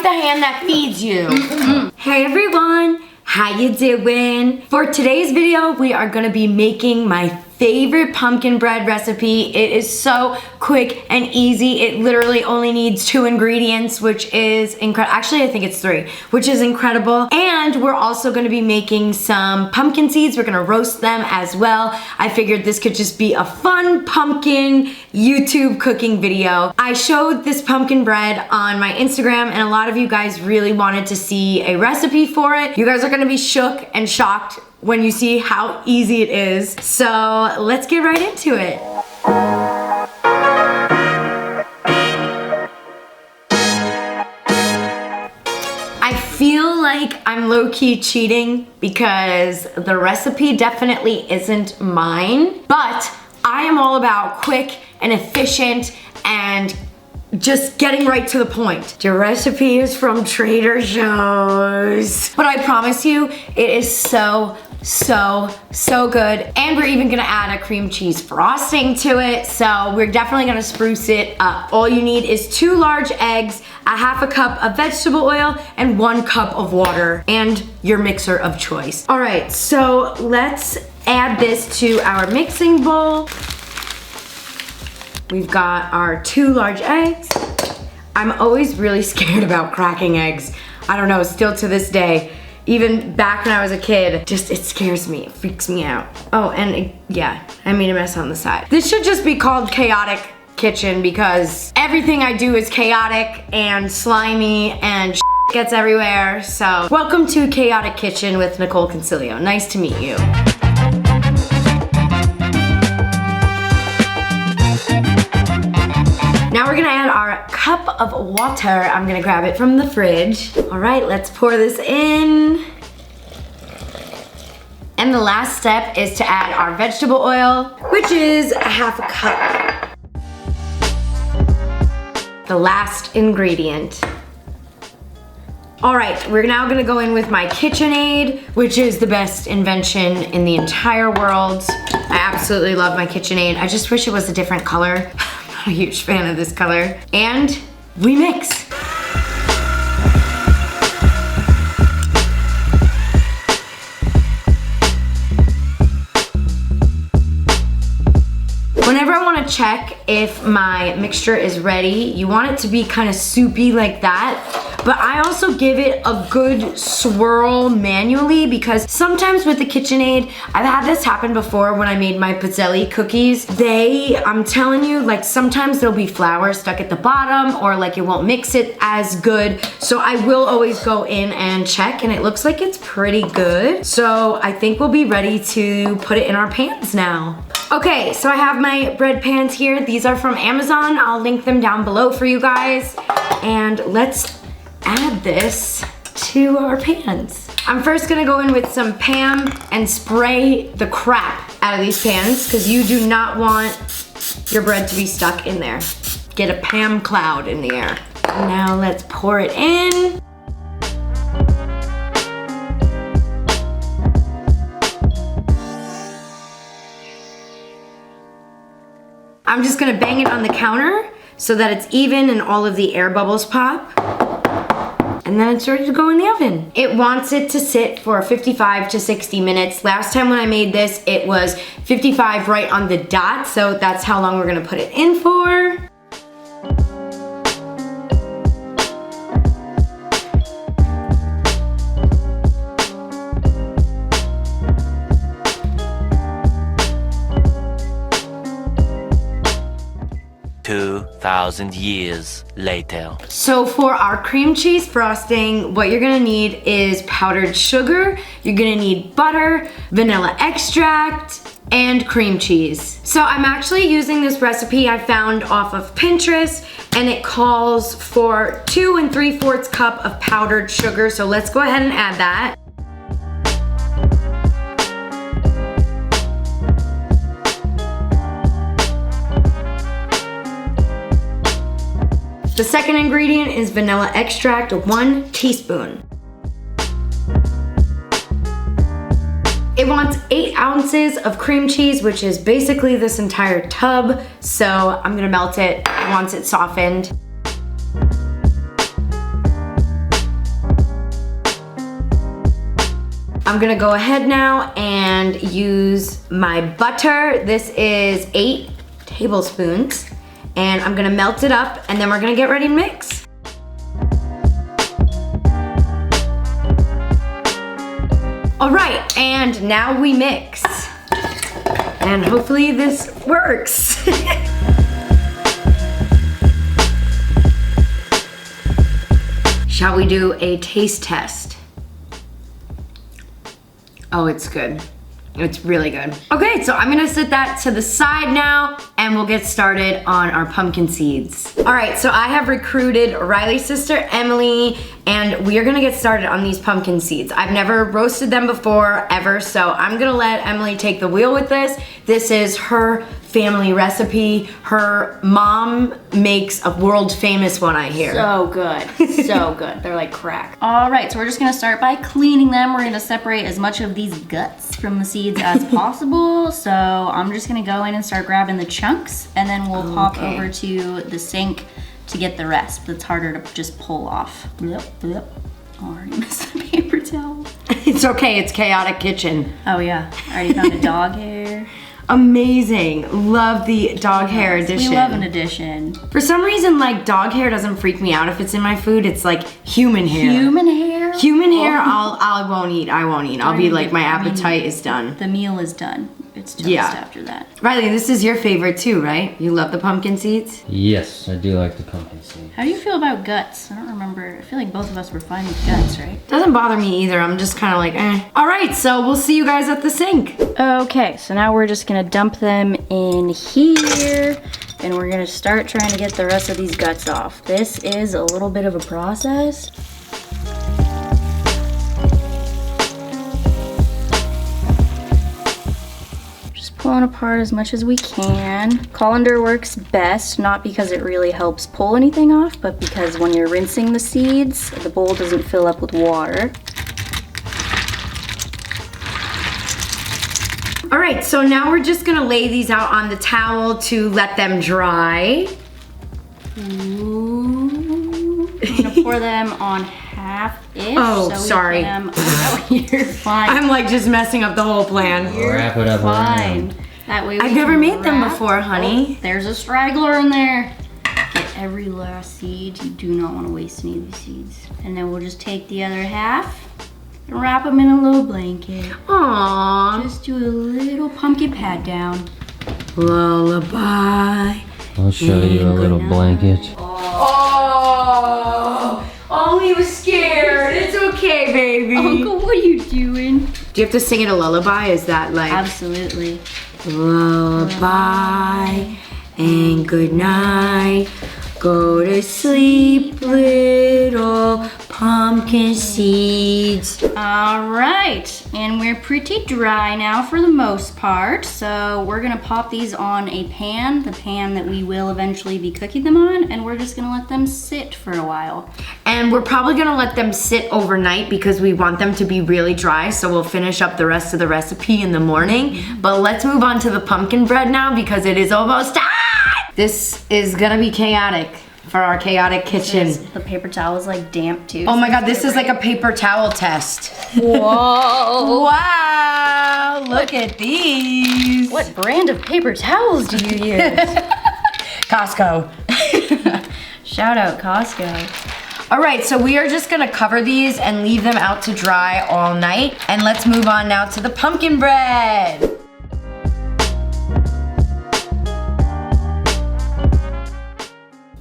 Wipe the hand that feeds you. Hey everyone, how you doing? For today's video, we are gonna be making my favorite pumpkin bread recipe. It is so quick and easy. It literally only needs 2 ingredients, which is incredible. Actually, I think it's 3, which is incredible. And we're also gonna be making some pumpkin seeds. We're gonna roast them as well. I figured this could just be a fun pumpkin YouTube cooking video. I showed this pumpkin bread on my Instagram and a lot of you guys really wanted to see a recipe for it. You guys are gonna be shook and shocked when you see how easy it is. So let's get right into it. I feel like I'm low-key cheating because the recipe definitely isn't mine, but I am all about quick and efficient and just getting right to the point. The recipe is from Trader Joe's, but I promise you, it is so good. And we're even gonna add a cream cheese frosting to it, so we're definitely gonna spruce it up. All you need is 2 large eggs, a half a cup of vegetable oil, and 1 cup of water, and your mixer of choice. All right, so let's add this to our mixing bowl. We've got our 2 large eggs. I'm always really scared about cracking eggs. I don't know, still to this day. Even back when I was a kid, just it scares me, it freaks me out. Oh, and yeah, I made a mess on the side. This should just be called Chaotic Kitchen because everything I do is chaotic and slimy and gets everywhere. So welcome to Chaotic Kitchen with Nicol Concilio. Nice to meet you. Now we're gonna add our cup of water. I'm gonna grab it from the fridge. All right, let's pour this in. And the last step is to add our vegetable oil, which is a half a cup. The last ingredient. All right, we're now gonna go in with my KitchenAid, which is the best invention in the entire world. I absolutely love my KitchenAid. I just wish it was a different color. I'm a huge fan of this color. And we mix. Whenever I want to check if my mixture is ready, you want it to be kind of soupy like that. But I also give it a good swirl manually because sometimes with the KitchenAid, I've had this happen before when I made my pizzelli cookies. I'm telling you, like sometimes there'll be flour stuck at the bottom or like it won't mix it as good. So I will always go in and check and it looks like it's pretty good. So I think we'll be ready to put it in our pans now. Okay, so I have my bread pans here. These are from Amazon. I'll link them down below for you guys. And let's add this to our pans. I'm first gonna go in with some Pam and spray the crap out of these pans because you do not want your bread to be stuck in there. Get a Pam cloud in the air. Now let's pour it in. I'm just gonna bang it on the counter so that it's even and all of the air bubbles pop. And then it's ready to go in the oven. It wants it to sit for 55 to 60 minutes. Last time when I made this, it was 55 right on the dot, so that's how long we're gonna put it in for. Thousand years later. So for our cream cheese frosting, what you're gonna need is powdered sugar, you're gonna need butter, vanilla extract, and cream cheese. So I'm actually using this recipe I found off of Pinterest, and it calls for 2 3/4 cup of powdered sugar. So let's go ahead and add that. The second ingredient is vanilla extract, 1 teaspoon. It wants 8 ounces of cream cheese, which is basically this entire tub. So I'm gonna melt it once it's softened. I'm gonna go ahead now and use my butter. This is 8 tablespoons. And I'm gonna melt it up and then we're gonna get ready to mix. All right, and now we mix. And hopefully this works. Shall we do a taste test? Oh, it's good. It's really good. Okay, so I'm gonna set that to the side now and we'll get started on our pumpkin seeds. All right, so I have recruited Riley's sister, Emily, and we are gonna get started on these pumpkin seeds. I've never roasted them before, ever, so I'm gonna let Emily take the wheel with this. This is her family recipe. Her mom makes a world famous one, I hear. So good, so good. They're like crack. All right, so we're just gonna start by cleaning them. We're gonna separate as much of these guts from the seeds as possible. So I'm just gonna go in and start grabbing the chunks and then we'll pop over to the sink to get the rest. It's harder to just pull off. Blip, blip. Oh, I already missed the paper towel. It's okay, it's chaotic kitchen. Oh yeah, I already found a dog hair. Amazing. Love the dog hair edition. We love an addition. For some reason, like, dog hair doesn't freak me out if it's in my food. It's like human hair. Human hair? Human hair, I won't eat. I'll be like, my appetite is done. The meal is done. It's toast after that. Riley, this is your favorite too, right? You love the pumpkin seeds? Yes, I do like the pumpkin seed. How do you feel about guts? I don't remember. I feel like both of us were fine with guts, right? Doesn't bother me either. I'm just kind of like, eh. All right, so we'll see you guys at the sink. Okay, so now we're just gonna dump them in here and we're gonna start trying to get the rest of these guts off. This is a little bit of a process. Pulling apart as much as we can. Colander works best, not because it really helps pull anything off, but because when you're rinsing the seeds, the bowl doesn't fill up with water. All right, so now we're just gonna lay these out on the towel to let them dry. Ooh. I'm gonna pour them on half-ish. Oh, so sorry. Oh, you're fine. I'm like just messing up the whole plan. You're Wrap it up fine. around. That way I've never made them before, honey. Oh, there's a straggler in there. Get every last seed. You do not want to waste any of these seeds. And then we'll just take the other half and wrap them in a little blanket. Aww. Just do a little pumpkin pat down. Lullaby. I'll show you a little blanket. Oh, Ollie was scared. It's okay, baby. Uncle, what are you doing? Do you have to sing it a lullaby? Is that like Absolutely. lullaby and good night? Go to sleep, little pumpkin seeds. All right, and we're pretty dry now for the most part. So we're gonna pop these on a pan, the pan that we will eventually be cooking them on, and we're just gonna let them sit for a while. And we're probably gonna let them sit overnight because we want them to be really dry, so we'll finish up the rest of the recipe in the morning. But let's move on to the pumpkin bread now because it is almost time. This is gonna be chaotic for our chaotic kitchen. The paper towel is like damp too. Oh my God, this is like a paper towel test. Whoa. Wow, look at these. What brand of paper towels do you use? Costco. Shout out Costco. All right, so we are just gonna cover these and leave them out to dry all night. And let's move on now to the pumpkin bread.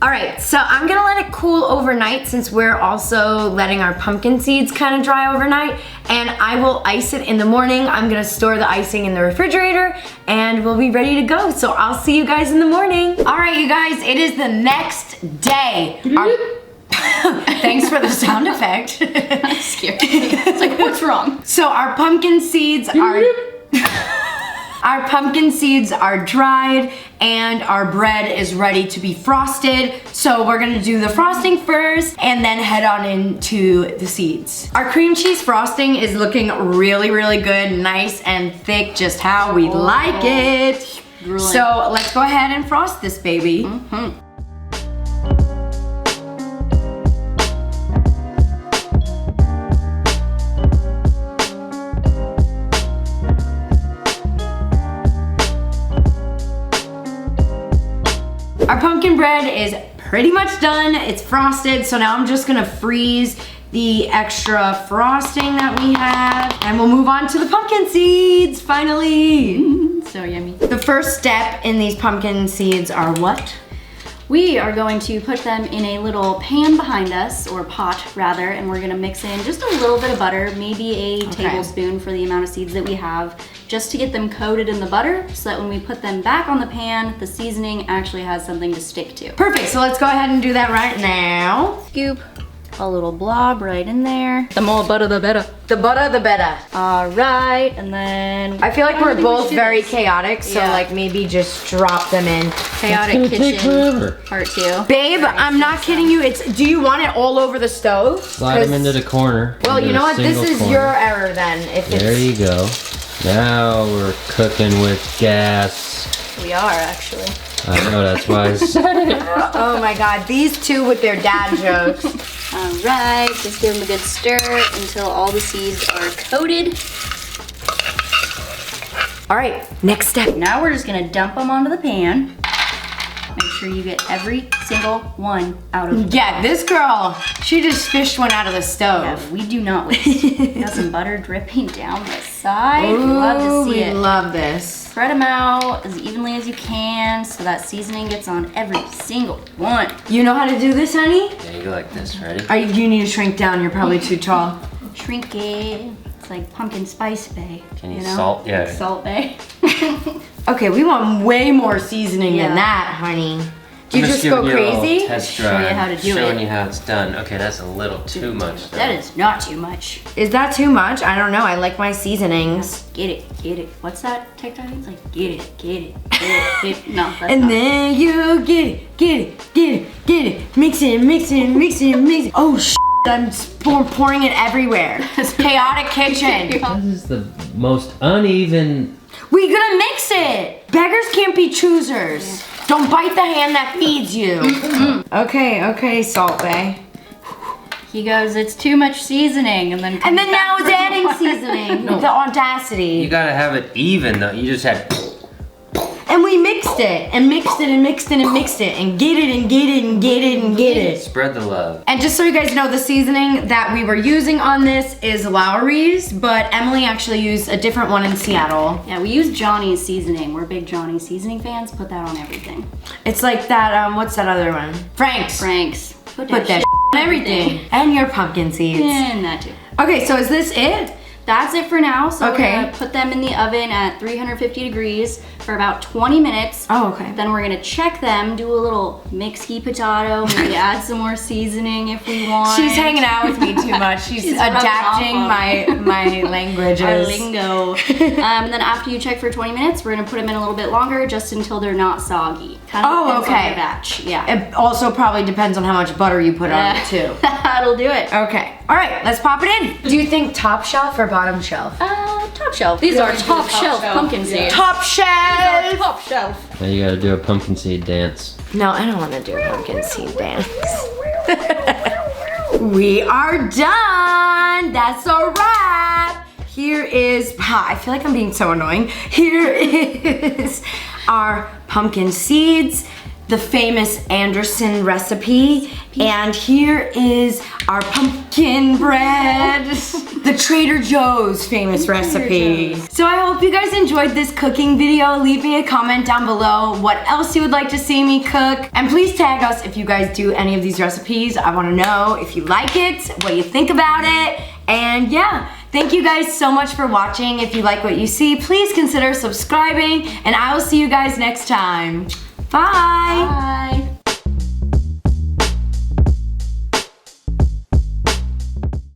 All right, so I'm gonna let it cool overnight since we're also letting our pumpkin seeds kind of dry overnight, and I will ice it in the morning. I'm gonna store the icing in the refrigerator and we'll be ready to go. So I'll see you guys in the morning. All right, you guys, it is the next day. Thanks for the sound effect. I'm scared. It's like, what's wrong? So our pumpkin seeds are... Our pumpkin seeds are dried and our bread is ready to be frosted. So we're gonna do the frosting first and then head on into the seeds. Our cream cheese frosting is looking really, really good, nice and thick, just how we like it. Grueling. So let's go ahead and frost this baby. bread is pretty much done. It's frosted, so now I'm just gonna freeze the extra frosting that we have, and we'll move on to the pumpkin seeds, finally. So yummy. The first step in these pumpkin seeds are what? We are going to put them in a little pan behind us, or pot rather, and we're gonna mix in just a little bit of butter, maybe a tablespoon for the amount of seeds that we have, just to get them coated in the butter so that when we put them back on the pan, the seasoning actually has something to stick to. Perfect, so let's go ahead and do that right now. Scoop a little blob right in there. The more butter, the better. The butter, the better. All right, and then I feel like we're both very chaotic. chaotic, so like maybe just drop them in. Chaotic Take kitchen forever. part 2. Babe, I'm not kidding you. Do you want it all over the stove? Slide them into the corner. Well, into you know a what? This single is corner. your error then. If There it's you go. Now we're cooking with gas. We are actually. I know, that's why I said it. oh my god, these two with their dad jokes. All right, just give them a good stir until all the seeds are coated. All right, next step. Now we're just gonna dump them onto the pan. Make sure you get every single one out of the Yeah, this girl, she just fished one out of the stove. Yeah, we do not waste. Got some butter dripping down the side. Love to see we it. love this. Spread them out as evenly as you can so that seasoning gets on every single one. You know how to do this, honey? Yeah, you go like this, ready? You need to shrink down. You're probably too tall. Shrink it. It's like pumpkin spice bay. Can you know? salt? Yeah. Like salt bay. Okay, we want way more seasoning Yeah. than that, honey. Do I'm you just go giving you a little crazy? Test Show you drive, how to do showing it. you how it's done. Okay, that's a little too much. Though. That is not too much. Is that too much? I don't know. I like my seasonings. Get it, get it. What's that TikTok? It's like, get it, get it, get it, get it. No, that's And not. then you get it, get it, get it, get it. Mix it, mix it, mix it, mix it. Oh, I'm pouring it everywhere. Chaotic kitchen. This is the most uneven. We gotta mix it. Beggars can't be choosers. Don't bite the hand that feeds you. Okay, Salt Bay. He goes, it's too much seasoning, and then And then now it's adding seasoning. The audacity. You gotta have it even though. You just had. And we mixed it, and mixed it, and mixed it, and mixed it, and get it, and get it, and get it, and get it. Spread the love. And just so you guys know, the seasoning that we were using on this is Lowry's, but Emily actually used a different one in Seattle. Yeah, we use Johnny's seasoning. We're big Johnny's seasoning fans. Put that on everything. It's like that, what's that other one? Frank's. Franks. Put that on everything. And your pumpkin seeds. And that too. Okay, so is this it? That's it for now. So Okay. we're gonna put them in the oven at 350 degrees for about 20 minutes. Oh, okay. Then we're gonna check them, do a little mixy potato, maybe add some more seasoning if we want. She's hanging out with me too much. She's She's rubbing adapting off on my languages. our lingo. And then after you check for 20 minutes, we're gonna put them in a little bit longer just until they're not soggy. Kind of Oh, depends on okay. your batch. Yeah. It also probably depends on how much butter you put on it too. That'll do it. Okay. All right, let's pop it in. Do you think top shelf or bottom shelf? Top shelf. These are top shelf pumpkin seeds. Top shelf. Top shelf. Now you gotta do a pumpkin seed dance. No, I don't want to do a pumpkin seed dance. We are done. That's a wrap. Here is, I feel like I'm being so annoying. Here is our pumpkin seeds, the famous Anderson recipe. And here is our pumpkin bread, the Trader Joe's famous recipe. So I hope you guys enjoyed this cooking video. Leave me a comment down below what else you would like to see me cook. And please tag us if you guys do any of these recipes. I wanna know if you like it, what you think about it. And yeah, thank you guys so much for watching. If you like what you see, please consider subscribing, and I will see you guys next time. Bye. Bye.